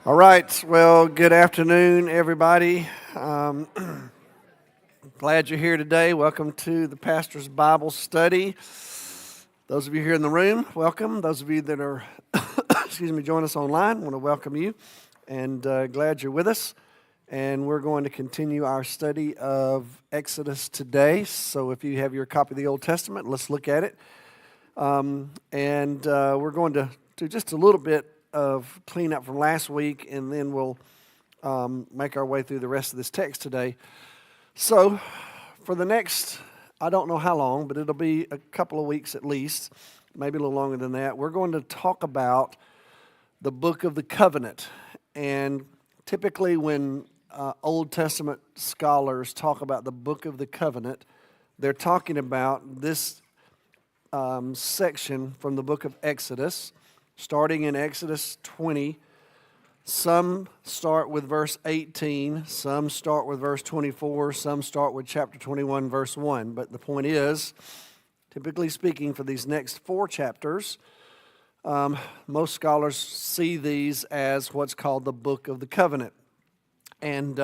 All right. Well, good afternoon, everybody. Glad you're here today. Welcome to the Pastor's Bible Study. Those of you here in the room, welcome. Those of you that are, join us online, want to welcome you. And glad you're with us. And we're going to continue our study of Exodus today. So if you have your copy of the Old Testament, let's look at it. We're going to do just a little bit of cleanup from last week, and then we'll make our way through the rest of this text today. So, for the next, I don't know how long, but it'll be a couple of weeks at least, maybe a little longer than that, we're going to talk about the Book of the Covenant. And typically when Old Testament scholars talk about the Book of the Covenant, they're talking about this section from the book of Exodus, starting in Exodus 20. Some start with verse 18, some start with verse 24, some start with chapter 21, verse 1. But the point is, typically speaking, for these next four chapters, most scholars see these as what's called the Book of the Covenant. And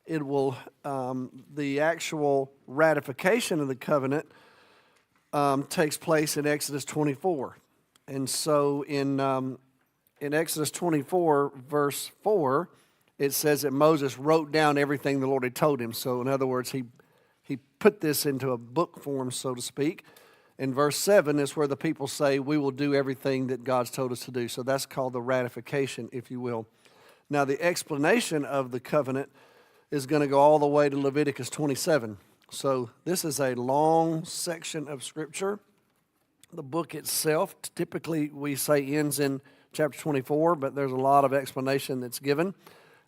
it will, the actual ratification of the covenant takes place in Exodus 24. And so in Exodus 24, verse 4, it says that Moses wrote down everything the Lord had told him. So in other words, he put this into a book form, so to speak. In verse 7 is where the people say, we will do everything that God's told us to do. So that's called the ratification, if you will. Now the explanation of the covenant is going to go all the way to Leviticus 27. So this is a long section of Scripture. The book itself, typically we say ends in chapter 24, but there's a lot of explanation that's given.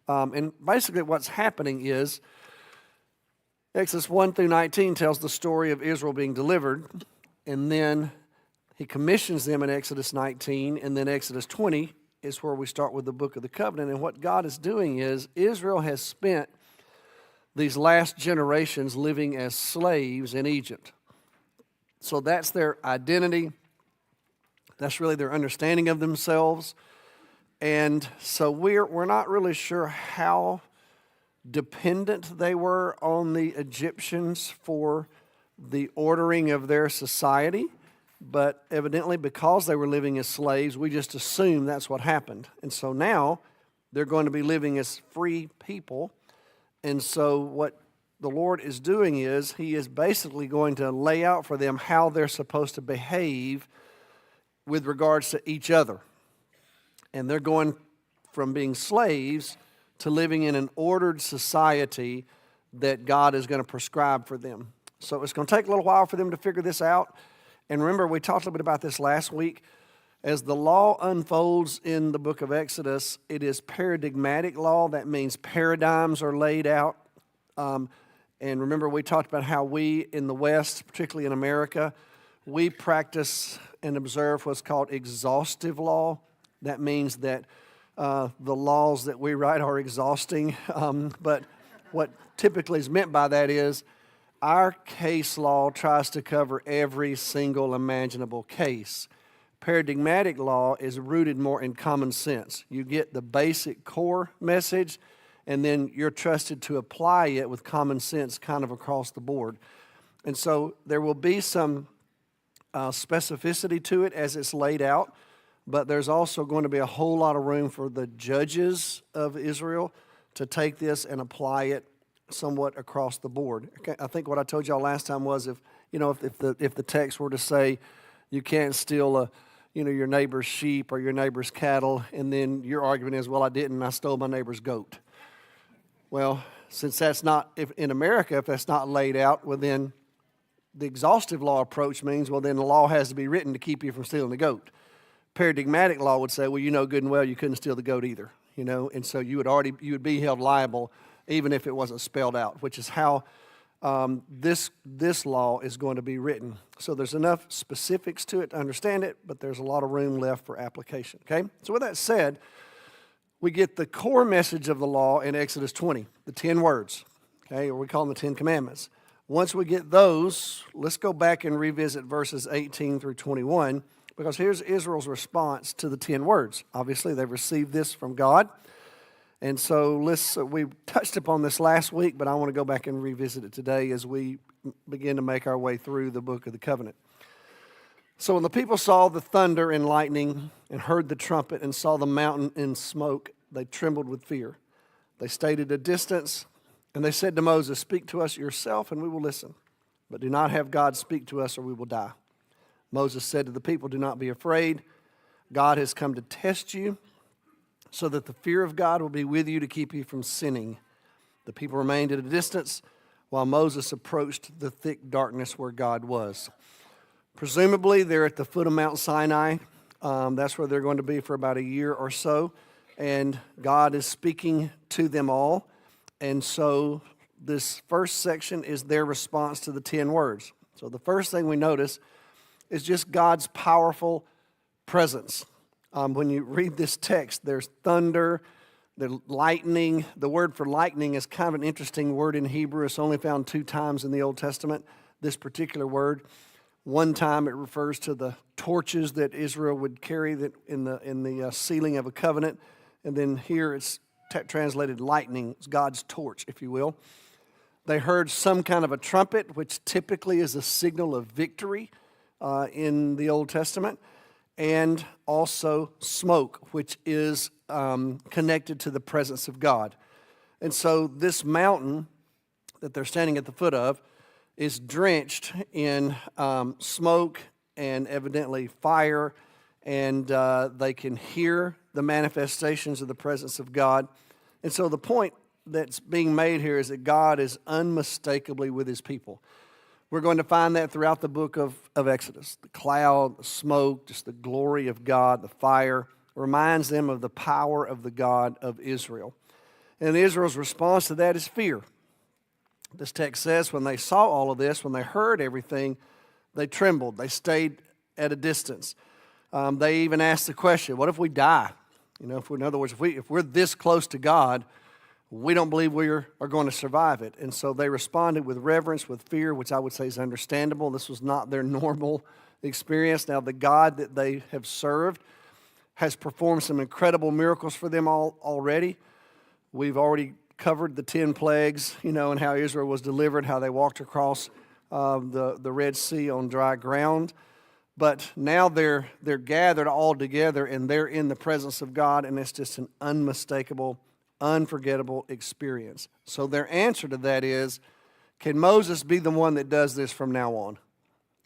And basically what's happening is Exodus 1 through 19 tells the story of Israel being delivered, and then he commissions them in Exodus 19, and then Exodus 20 is where we start with the Book of the Covenant. And what God is doing is Israel has spent these last generations living as slaves in Egypt. So that's their identity. That's really their understanding of themselves. And so we're not really sure how dependent they were on the Egyptians for the ordering of their society. But evidently, because they were living as slaves, we just assume that's what happened. And so now they're going to be living as free people. And so what the Lord is doing is He is basically going to lay out for them how they're supposed to behave with regards to each other. And they're going from being slaves to living in an ordered society that God is going to prescribe for them. So it's going to take a little while for them to figure this out. And remember, we talked a little bit about this last week. As the law unfolds in the book of Exodus, it is paradigmatic law. That means paradigms are laid out. And remember, we talked about how we in the West, particularly in America, we practice and observe what's called exhaustive law. That means that the laws that we write are exhausting. But what typically is meant by that is our case law tries to cover every single imaginable case. Paradigmatic law is rooted more in common sense. You get the basic core message, and then you're trusted to apply it with common sense kind of across the board. And so there will be some specificity to it as it's laid out, but there's also going to be a whole lot of room for the judges of Israel to take this and apply it somewhat across the board. I think what I told y'all last time was if the text were to say you can't steal your neighbor's sheep or your neighbor's cattle, and then your argument is, well, I didn't, I stole my neighbor's goat. Well, since that's not, if in America, if that's not laid out, well then the exhaustive law approach means, well then the law has to be written to keep you from stealing the goat. Paradigmatic law would say, well, you know good and well you couldn't steal the goat either, and so you would be held liable even if it wasn't spelled out, which is how this law is going to be written. So there's enough specifics to it to understand it, but there's a lot of room left for application, okay? So with that said, we get the core message of the law in Exodus 20, the 10 words, okay, or we call them the 10 commandments. Once we get those, let's go back and revisit verses 18 through 21, because here's Israel's response to the 10 words. Obviously, they've received this from God. And so we touched upon this last week, but I want to go back and revisit it today as we begin to make our way through the book of the covenant. So when the people saw the thunder and lightning and heard the trumpet and saw the mountain in smoke, they trembled with fear. They stayed at a distance, and they said to Moses, "Speak to us yourself, and we will listen. But do not have God speak to us, or we will die." Moses said to the people, "Do not be afraid. God has come to test you, so that the fear of God will be with you to keep you from sinning." The people remained at a distance while Moses approached the thick darkness where God was. Presumably, they're at the foot of Mount Sinai. That's where they're going to be for about a year or so. And God is speaking to them all. And so this first section is their response to the 10 words. So the first thing we notice is just God's powerful presence. When you read this text, there's thunder, the lightning. The word for lightning is kind of an interesting word in Hebrew. It's only found 2 times in the Old Testament, this particular word. One time it refers to the torches that Israel would carry that in the sealing of a covenant. And then here it's translated lightning. It's God's torch, if you will. They heard some kind of a trumpet, which typically is a signal of victory in the Old Testament. And also smoke, which is connected to the presence of God. And so this mountain that they're standing at the foot of is drenched in smoke and evidently fire, and they can hear the manifestations of the presence of God. And so the point that's being made here is that God is unmistakably with his people. We're going to find that throughout the book of Exodus. The cloud, the smoke, just the glory of God, the fire, reminds them of the power of the God of Israel. And Israel's response to that is fear. This text says when they saw all of this, when they heard everything, they trembled. They stayed at a distance. They even asked the question, what if we die? In other words, if we're this close to God, we don't believe we are going to survive it. And so they responded with reverence, with fear, which I would say is understandable. This was not their normal experience. Now, the God that they have served has performed some incredible miracles for them already. We've already covered the 10 plagues, and how Israel was delivered, how they walked across the Red Sea on dry ground. But now they're gathered all together, and they're in the presence of God, and it's just an unmistakable, unforgettable experience. So their answer to that is, can Moses be the one that does this from now on?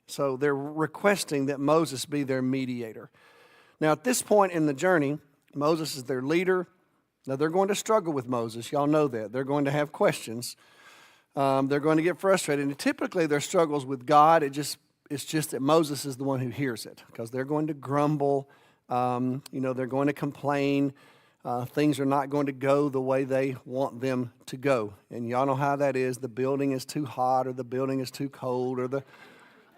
So they're requesting that Moses be their mediator. Now at this point in the journey, Moses is their leader. Now they're going to struggle with Moses. Y'all know that. They're going to have questions. They're going to get frustrated. And typically their struggles with God, it's just that Moses is the one who hears it, because they're going to grumble. They're going to complain. Things are not going to go the way they want them to go. And y'all know how that is. The building is too hot, or the building is too cold, or the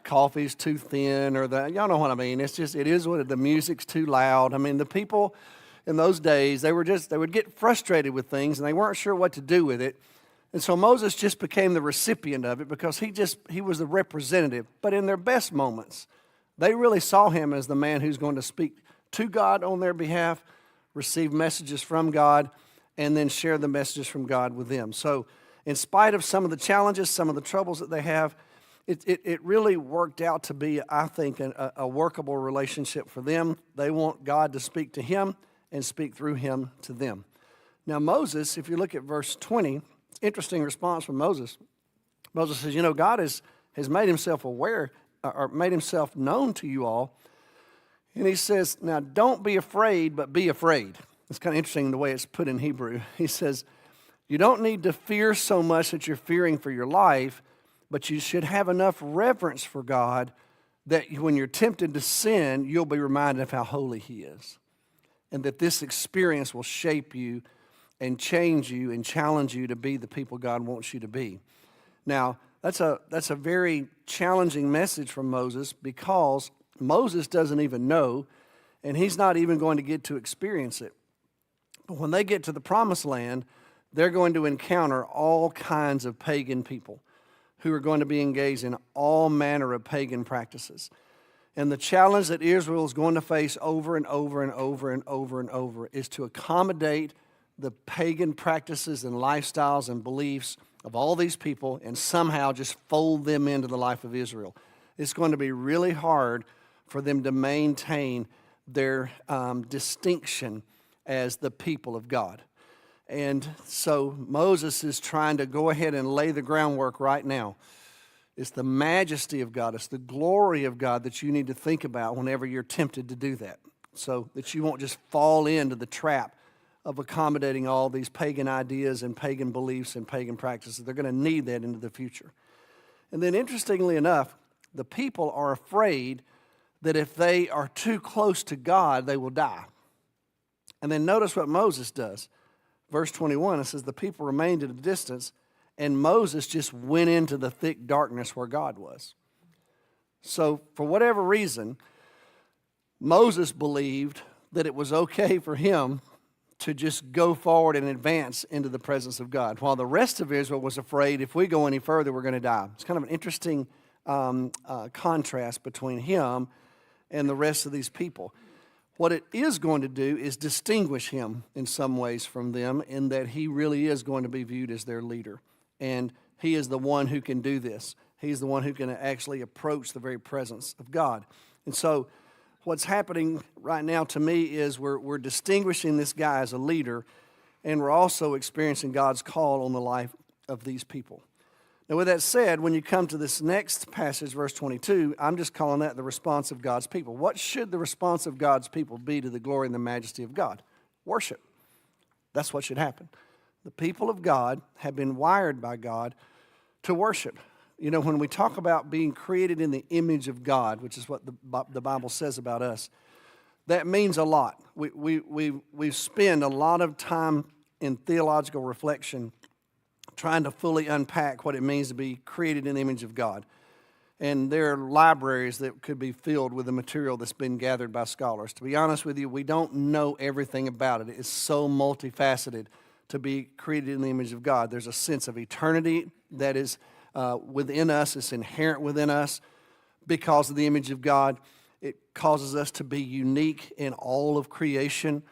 coffee's too thin, y'all know what I mean. It is what the music's too loud. I mean, the people in those days, they would get frustrated with things, and they weren't sure what to do with it. And so Moses just became the recipient of it, because he was the representative. But in their best moments, they really saw him as the man who's going to speak to God on their behalf, receive messages from God, and then share the messages from God with them. So in spite of some of the challenges, some of the troubles that they have, it really worked out to be, I think, a workable relationship for them. They want God to speak to him and speak through him to them. Now Moses, if you look at verse 20, interesting response from Moses. Moses says, God has made himself aware, or made himself known to you all. And he says, now don't be afraid, but be afraid. It's kind of interesting the way it's put in Hebrew. He says, you don't need to fear so much that you're fearing for your life, but you should have enough reverence for God that when you're tempted to sin, you'll be reminded of how holy he is. And that this experience will shape you and change you and challenge you to be the people God wants you to be. Now, that's a very challenging message from Moses, because Moses doesn't even know, and he's not even going to get to experience it. But when they get to the promised land, they're going to encounter all kinds of pagan people who are going to be engaged in all manner of pagan practices. And the challenge that Israel is going to face over and over and over and over and over is to accommodate the pagan practices and lifestyles and beliefs of all these people and somehow just fold them into the life of Israel. It's going to be really hard for them to maintain their distinction as the people of God. And so Moses is trying to go ahead and lay the groundwork right now. It's the majesty of God, it's the glory of God that you need to think about whenever you're tempted to do that, so that you won't just fall into the trap of accommodating all these pagan ideas and pagan beliefs and pagan practices. They're going to need that into the future. And then interestingly enough, the people are afraid that if they are too close to God, they will die. And then notice what Moses does. Verse 21, it says, the people remained at a distance, and Moses just went into the thick darkness where God was. So for whatever reason, Moses believed that it was okay for him to just go forward and advance into the presence of God, while the rest of Israel was afraid if we go any further, we're going to die. It's kind of an interesting contrast between him and the rest of these people. What it is going to do is distinguish him in some ways from them, in that he really is going to be viewed as their leader. And he is the one who can do this. He's the one who can actually approach the very presence of God. And so what's happening right now to me is we're distinguishing this guy as a leader, and we're also experiencing God's call on the life of these people. Now, with that said, when you come to this next passage, verse 22, I'm just calling that the response of God's people. What should the response of God's people be to the glory and the majesty of God? Worship. That's what should happen. The people of God have been wired by God to worship. You know, when we talk about being created in the image of God, which is what the Bible says about us, that means a lot. We spend a lot of time in theological reflection trying to fully unpack what it means to be created in the image of God. And there are libraries that could be filled with the material that's been gathered by scholars. To be honest with you, we don't know everything about it. It's so multifaceted to be created in the image of God. There's a sense of eternity that is within us. It's inherent within us because of the image of God. It causes us to be unique in all of creation.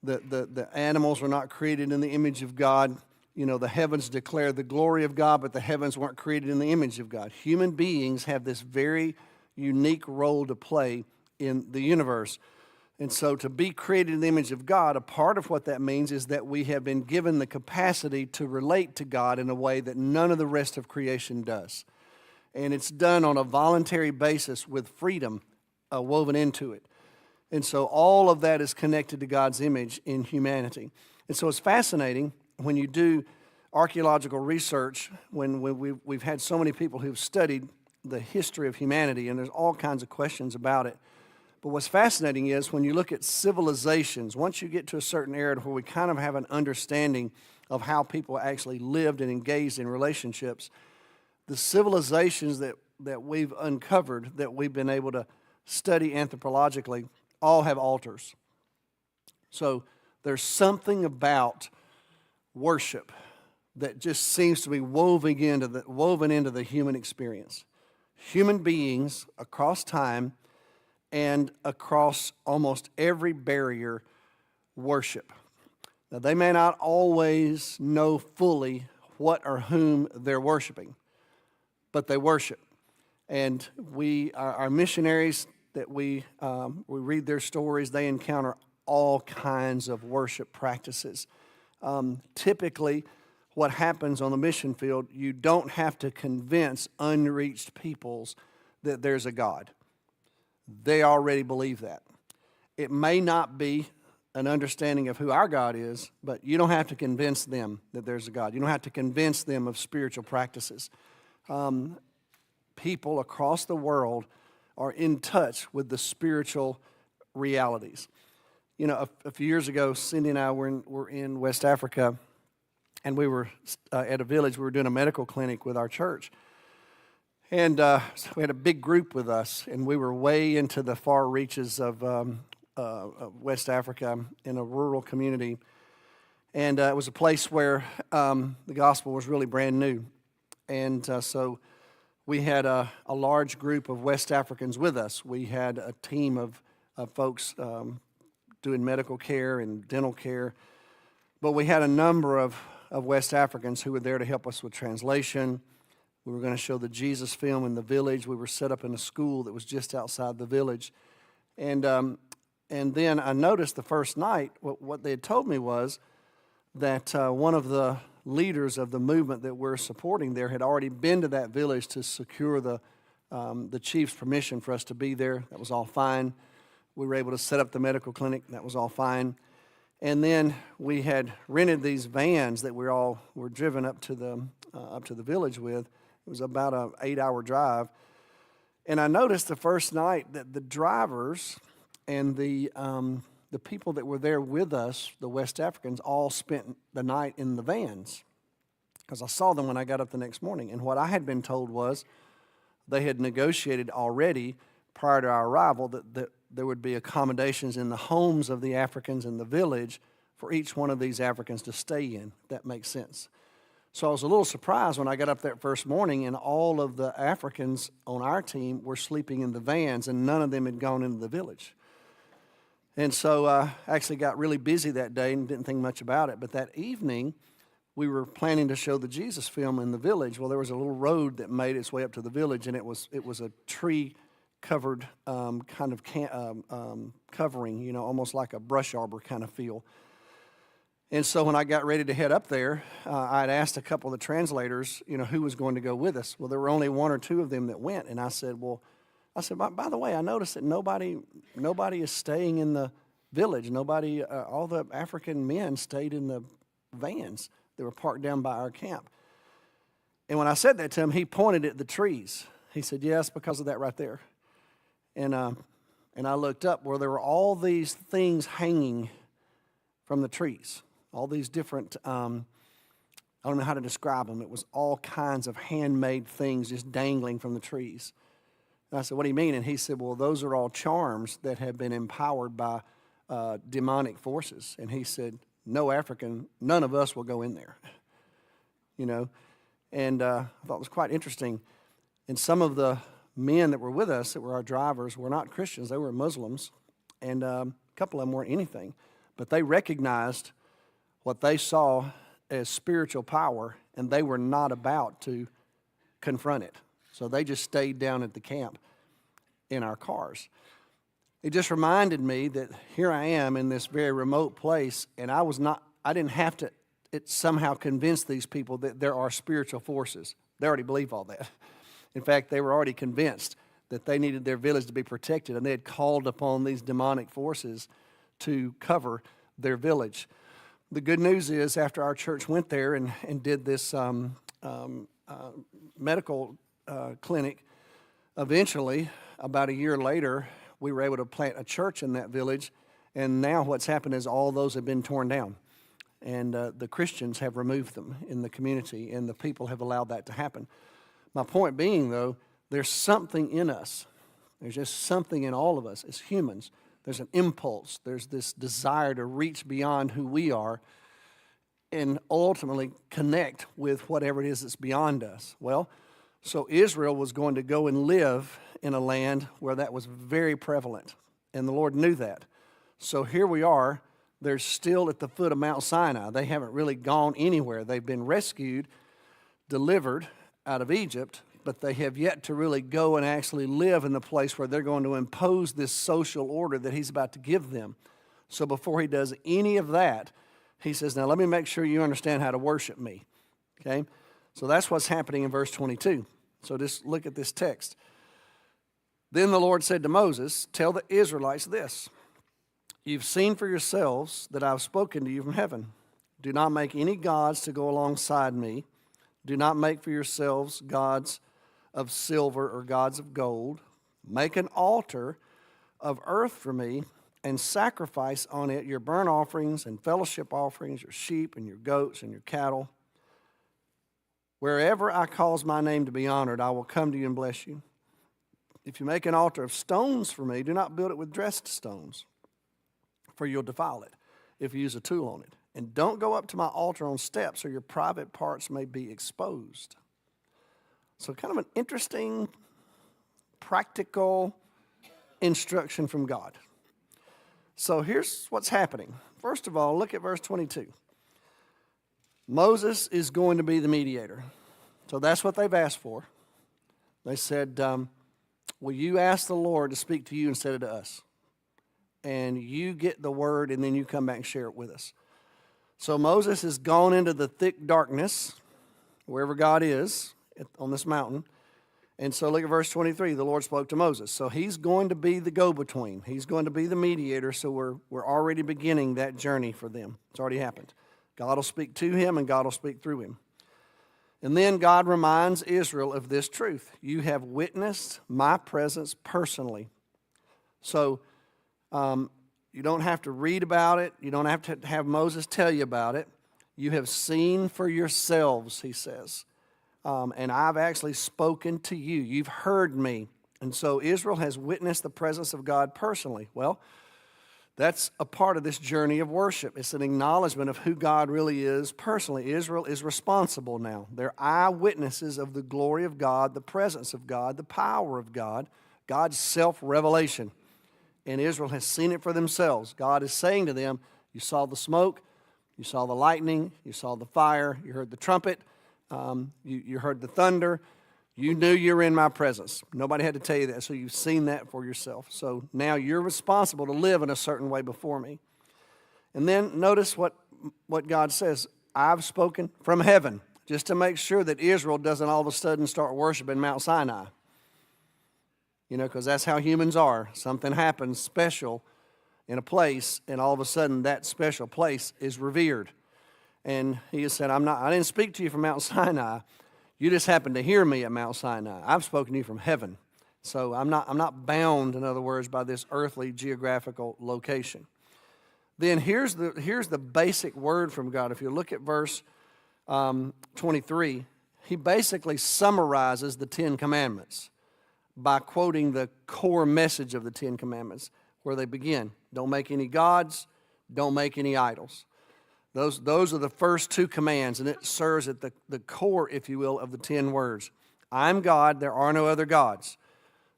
The animals were not created in the image of God. You know, the heavens declare the glory of God, but the heavens weren't created in the image of God. Human beings have this very unique role to play in the universe. And so to be created in the image of God, a part of what that means is that we have been given the capacity to relate to God in a way that none of the rest of creation does. And it's done on a voluntary basis with freedom woven into it. And so all of that is connected to God's image in humanity. And so it's fascinating when you do archaeological research, when we've had so many people who've studied the history of humanity, and there's all kinds of questions about it. But what's fascinating is when you look at civilizations, once you get to a certain era where we kind of have an understanding of how people actually lived and engaged in relationships, the civilizations that we've uncovered, that we've been able to study anthropologically, all have altars. So there's something about worship that just seems to be woven into the human experience. Human beings across time and across almost every barrier worship. Now, they may not always know fully what or whom they're worshiping, but they worship. And our missionaries that we read their stories, they encounter all kinds of worship practices. Typically, what happens on the mission field, you don't have to convince unreached peoples that there's a God. They already believe that. It may not be an understanding of who our God is, but you don't have to convince them that there's a God. You don't have to convince them of spiritual practices. People across the world are in touch with the spiritual realities. You know, a few years ago, Cindy and I were in West Africa, and we were at a village. We were doing a medical clinic with our church. And so we had a big group with us, and we were way into the far reaches of West Africa in a rural community. And it was a place where the gospel was really brand new. And so we had a large group of West Africans with us. We had a team of folks doing medical care and dental care. But we had a number of West Africans who were there to help us with translation. We were going to show the Jesus film in the village. We were set up in a school that was just outside the village. And then I noticed the first night, what they had told me was that one of the leaders of the movement that we're supporting there had already been to that village to secure the chief's permission for us to be there. That was all fine. We were able to set up the medical clinic. That was all fine. And then we had rented these vans that we all were driven up to the village with. It was about an 8-hour drive. And I noticed the first night that the drivers and the people that were there with us, the West Africans, all spent the night in the vans, because I saw them when I got up the next morning. And what I had been told was they had negotiated already prior to our arrival that there would be accommodations in the homes of the Africans in the village for each one of these Africans to stay in. If that makes sense. So I was a little surprised when I got up that first morning and all of the Africans on our team were sleeping in the vans and none of them had gone into the village. And so I actually got really busy that day and didn't think much about it. But that evening, we were planning to show the Jesus film in the village. Well, there was a little road that made its way up to the village, and it was a tree-covered kind of covering, almost like a brush arbor kind of feel. And so when I got ready to head up there, I had asked a couple of the translators, who was going to go with us. Well, there were only one or two of them that went, and I said, by the way, I noticed that nobody is staying in the village. All the African men stayed in the vans that were parked down by our camp. And when I said that to him, he pointed at the trees. He said, yes, because of that right there. And I looked up where there were all these things hanging from the trees, all these different, I don't know how to describe them. It was all kinds of handmade things just dangling from the trees. And I said, what do you mean? And he said, well, those are all charms that have been empowered by demonic forces. And he said, none of us will go in there, And I thought it was quite interesting. And some of the men that were with us, that were our drivers, were not Christians. They were Muslims. And a couple of them weren't anything. But they recognized what they saw as spiritual power, and they were not about to confront it. So they just stayed down at the camp in our cars. It just reminded me that here I am in this very remote place, and I didn't have to somehow convince these people that there are spiritual forces. They already believe all that. In fact, they were already convinced that they needed their village to be protected, and they had called upon these demonic forces to cover their village. The good news is, after our church went there and did this medical clinic, eventually, about a year later, we were able to plant a church in that village, and now what's happened is all those have been torn down, and the Christians have removed them in the community, and the people have allowed that to happen. My point being, though, there's something in us. There's just something in all of us as humans. There's an impulse. There's this desire to reach beyond who we are and ultimately connect with whatever it is that's beyond us. Well, so Israel was going to go and live in a land where that was very prevalent, and the Lord knew that. So here we are. They're still at the foot of Mount Sinai. They haven't really gone anywhere. They've been rescued, delivered out of Egypt, but they have yet to really go and actually live in the place where they're going to impose this social order that he's about to give them. So before he does any of that, he says, now let me make sure you understand how to worship me. Okay? So that's what's happening in verse 22. So just look at this text. Then the Lord said to Moses, tell the Israelites this. You've seen for yourselves that I've spoken to you from heaven. Do not make any gods to go alongside me. Do not make for yourselves gods of silver or gods of gold. Make an altar of earth for me and sacrifice on it your burnt offerings and fellowship offerings, your sheep and your goats and your cattle. Wherever I cause my name to be honored, I will come to you and bless you. If you make an altar of stones for me, do not build it with dressed stones, for you'll defile it if you use a tool on it. And don't go up to my altar on steps, or your private parts may be exposed. So kind of an interesting, practical instruction from God. So here's what's happening. First of all, look at verse 22. Moses is going to be the mediator. So that's what they've asked for. They said, will you ask the Lord to speak to you instead of to us? And you get the word, and then you come back and share it with us. So Moses has gone into the thick darkness, wherever God is, on this mountain. And so look at verse 23. The Lord spoke to Moses. So he's going to be the go-between. He's going to be the mediator, so we're already beginning that journey for them. It's already happened. God will speak to him, and God will speak through him. And then God reminds Israel of this truth. You have witnessed my presence personally. So you don't have to read about it. You don't have to have Moses tell you about it. You have seen for yourselves, he says. And I've actually spoken to you. You've heard me. And so Israel has witnessed the presence of God personally. Well, that's a part of this journey of worship. It's an acknowledgement of who God really is personally. Israel is responsible now. They're eyewitnesses of the glory of God, the presence of God, the power of God, God's self-revelation. And Israel has seen it for themselves. God is saying to them, you saw the smoke, you saw the lightning, you saw the fire, you heard the trumpet, you heard the thunder. You knew you were in my presence. Nobody had to tell you that, so you've seen that for yourself. So now you're responsible to live in a certain way before me. And then notice what God says. I've spoken from heaven, just to make sure that Israel doesn't all of a sudden start worshiping Mount Sinai. You know, because that's how humans are. Something happens special in a place, and all of a sudden that special place is revered. And he has said, I didn't speak to you from Mount Sinai. You just happened to hear me at Mount Sinai. I've spoken to you from heaven. So I'm not bound, in other words, by this earthly geographical location. Then here's the basic word from God. If you look at verse 23, he basically summarizes the Ten Commandments by quoting the core message of the Ten Commandments, where they begin. Don't make any gods, don't make any idols. Those are the first two commands, and it serves at the core, if you will, of the 10 words. I'm God, there are no other gods.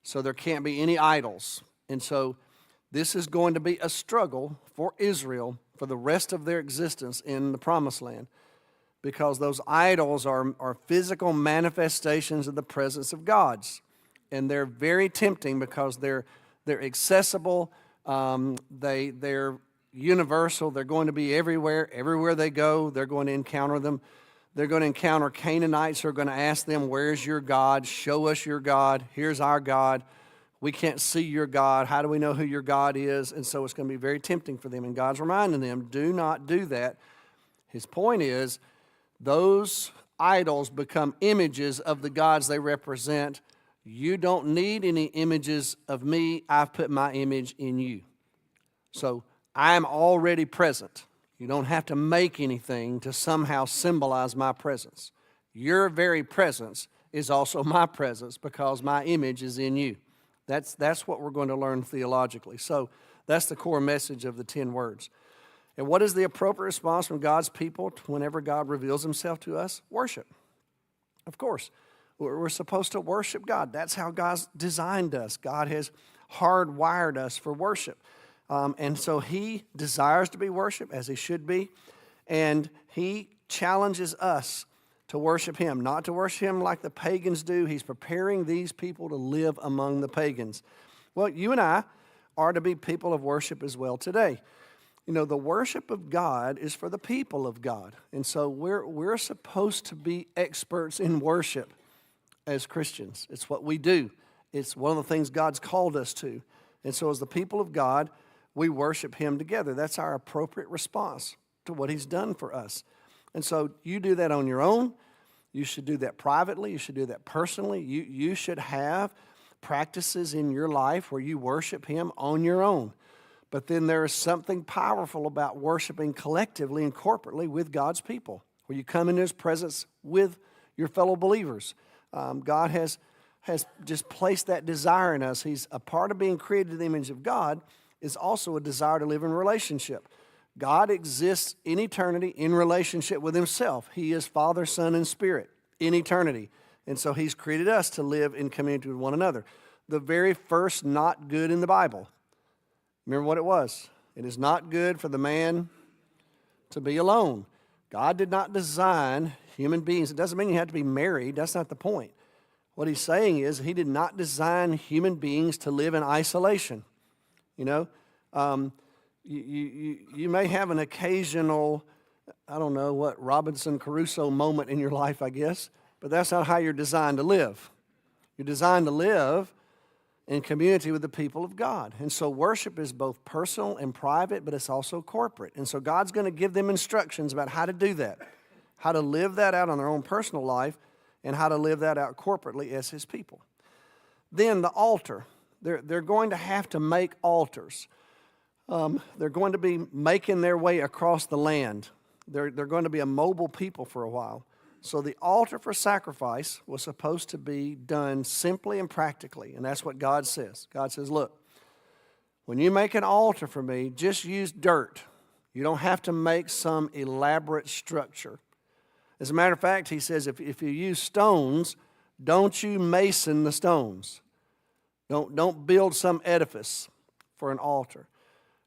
So there can't be any idols. And so this is going to be a struggle for Israel for the rest of their existence in the Promised Land, because those idols are physical manifestations of the presence of God's. And they're very tempting because they're accessible, they're universal. They're going to be everywhere. Everywhere they go, they're going to encounter them. They're going to encounter Canaanites who are going to ask them, where's your God? Show us your God. Here's our God. We can't see your God. How do we know who your God is? And so it's going to be very tempting for them. And God's reminding them, do not do that. His point is, those idols become images of the gods they represent. You don't need any images of me. I've put my image in you. So I'm already present. You don't have to make anything to somehow symbolize my presence. Your very presence is also my presence because my image is in you. That's what we're going to learn theologically. So that's the core message of the 10 words. And what is the appropriate response from God's people whenever God reveals himself to us? Worship. Of course, we're supposed to worship God. That's how God's designed us. God has hardwired us for worship. And so he desires to be worshiped, as he should be, and he challenges us to worship him, not to worship him like the pagans do. He's preparing these people to live among the pagans. Well, you and I are to be people of worship as well today. You know, the worship of God is for the people of God, and so we're supposed to be experts in worship as Christians. It's what we do. It's one of the things God's called us to. And so as the people of God, we worship him together. That's our appropriate response to what he's done for us. And so you do that on your own. You should do that privately. You should do that personally. You should have practices in your life where you worship him on your own. But then there is something powerful about worshiping collectively and corporately with God's people, where you come into his presence with your fellow believers. God has just placed that desire in us. He's a part of being created in the image of God is also a desire to live in relationship. God exists in eternity in relationship with himself. He is Father, Son, and Spirit in eternity. And so he's created us to live in community with one another. The very first not good in the Bible. Remember what it was? It is not good for the man to be alone. God did not design human beings. It doesn't mean you have to be married. That's not the point. What he's saying is he did not design human beings to live in isolation. You know, you may have an occasional, I don't know what, Robinson Crusoe moment in your life, I guess, but that's not how you're designed to live. You're designed to live in community with the people of God. And so worship is both personal and private, but it's also corporate. And so God's going to give them instructions about how to do that, how to live that out on their own personal life, and how to live that out corporately as his people. Then the altar. They're going to have to make altars. They're going to be making their way across the land. They're going to be a mobile people for a while. So the altar for sacrifice was supposed to be done simply and practically, and that's what God says. God says, look, when you make an altar for me, just use dirt. You don't have to make some elaborate structure. As a matter of fact, he says, if you use stones, don't you mason the stones. Don't build some edifice for an altar.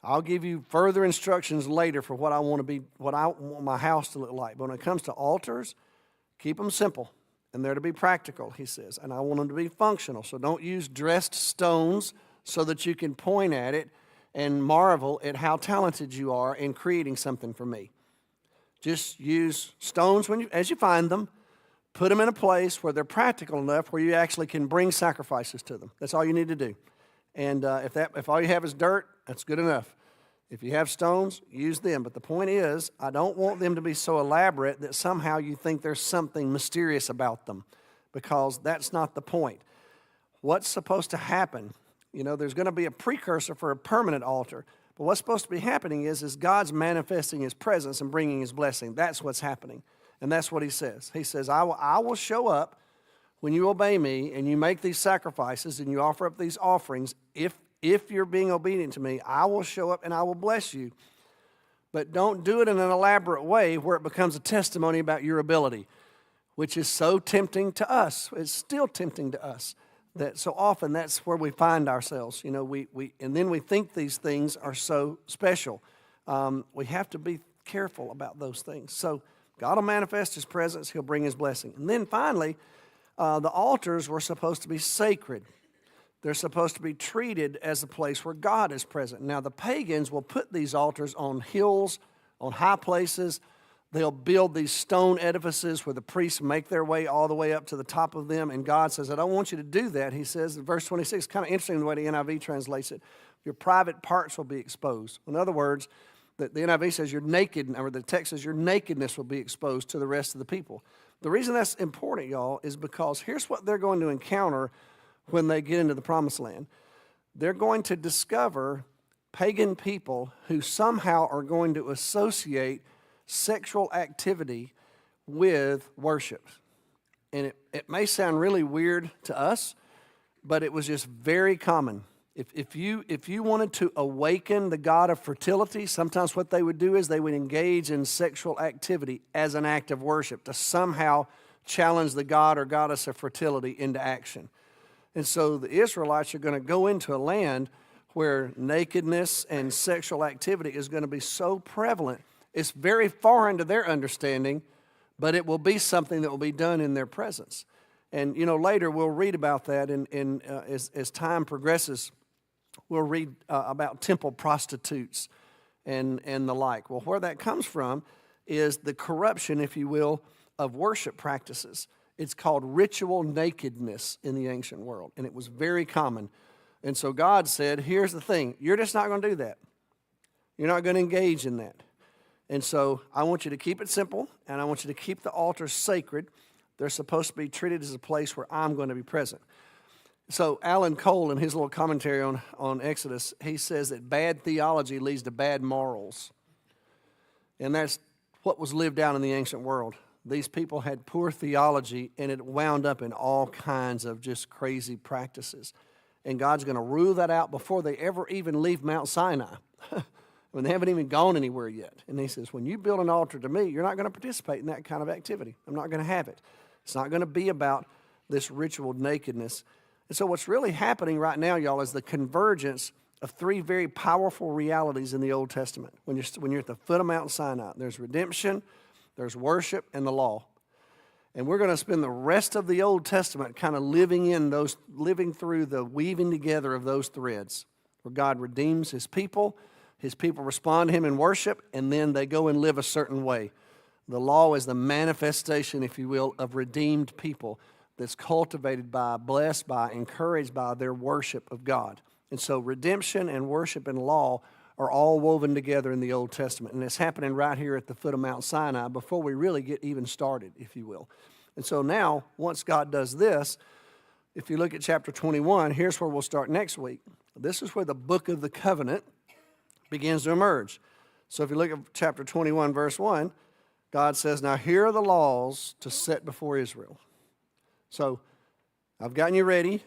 I'll give you further instructions later for what I want my house to look like. But when it comes to altars, keep them simple, and they're to be practical, he says. And I want them to be functional. So don't use dressed stones so that you can point at it and marvel at how talented you are in creating something for me. Just use stones as you find them. Put them in a place where they're practical enough where you actually can bring sacrifices to them. That's all you need to do. And if all you have is dirt, that's good enough. If you have stones, use them. But the point is, I don't want them to be so elaborate that somehow you think there's something mysterious about them, because that's not the point. What's supposed to happen, there's going to be a precursor for a permanent altar. But what's supposed to be happening is God's manifesting his presence and bringing his blessing. That's what's happening. And that's what he says. He says, I will show up when you obey me and you make these sacrifices and you offer up these offerings. If you're being obedient to me, I will show up and I will bless you. But don't do it in an elaborate way where it becomes a testimony about your ability, which is so tempting to us. It's still tempting to us. That so often that's where we find ourselves. And then we think these things are so special. We have to be careful about those things. So God will manifest his presence. He'll bring his blessing. And then finally, the altars were supposed to be sacred. They're supposed to be treated as a place where God is present. Now, the pagans will put these altars on hills, on high places. They'll build these stone edifices where the priests make their way all the way up to the top of them. And God says, I don't want you to do that. He says in verse 26, kind of interesting the way the NIV translates it. Your private parts will be exposed. In other words, the NIV says your naked, or the text says your nakedness will be exposed to the rest of the people. The reason that's important, y'all, is because here's what they're going to encounter when they get into the promised land. They're going to discover pagan people who somehow are going to associate sexual activity with worship. And it may sound really weird to us, but it was just very common. If you wanted to awaken the god of fertility, sometimes what they would do is they would engage in sexual activity as an act of worship to somehow challenge the god or goddess of fertility into action. And so the Israelites are going to go into a land where nakedness and sexual activity is going to be so prevalent. It's very foreign to their understanding, but it will be something that will be done in their presence. And, later we'll read about that as time progresses. We'll read about temple prostitutes and the like. Well, where that comes from is the corruption, if you will, of worship practices. It's called ritual nakedness in the ancient world, and it was very common. And so God said, here's the thing. You're just not going to do that. You're not going to engage in that. And so I want you to keep it simple, and I want you to keep the altars sacred. They're supposed to be treated as a place where I'm going to be present. So Alan Cole, in his little commentary on Exodus, he says that bad theology leads to bad morals. And that's what was lived out in the ancient world. These people had poor theology, and it wound up in all kinds of just crazy practices. And God's going to rule that out before they ever even leave Mount Sinai. When they haven't even gone anywhere yet. And he says, when you build an altar to me, you're not going to participate in that kind of activity. I'm not going to have it. It's not going to be about this ritual nakedness. And so what's really happening right now, y'all, is the convergence of three very powerful realities in the Old Testament. When you're at the foot of Mount Sinai, there's redemption, There's worship and the law. And we're going to spend the rest of the Old Testament kind of living through the weaving together of those threads, where God redeems His people respond to Him in worship, and then they go and live a certain way. The law is the manifestation, if you will, of redeemed people that's cultivated by, blessed by, encouraged by their worship of God. And so redemption and worship and law are all woven together in the Old Testament. And it's happening right here at the foot of Mount Sinai before we really get even started, if you will. And so now, once God does this, if you look at chapter 21, here's where we'll start next week. This is where the book of the covenant begins to emerge. So if you look at chapter 21, verse 1, God says, now here are the laws to set before Israel. So I've gotten you ready.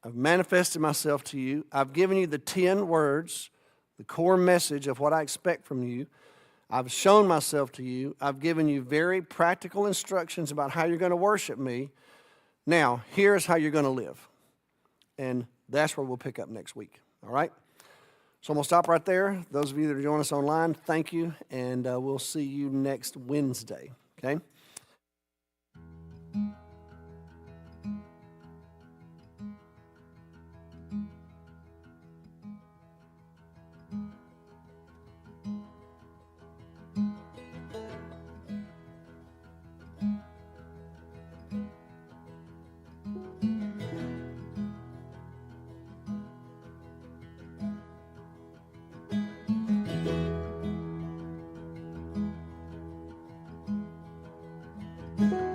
I've manifested myself to you. I've given you the 10 words, the core message of what I expect from you. I've shown myself to you. I've given you very practical instructions about how you're going to worship me. Now, here's how you're going to live. And that's where we'll pick up next week. All right? So I'm going to stop right there. Those of you that are joining us online, thank you. And we'll see you next Wednesday. Okay? Thank you.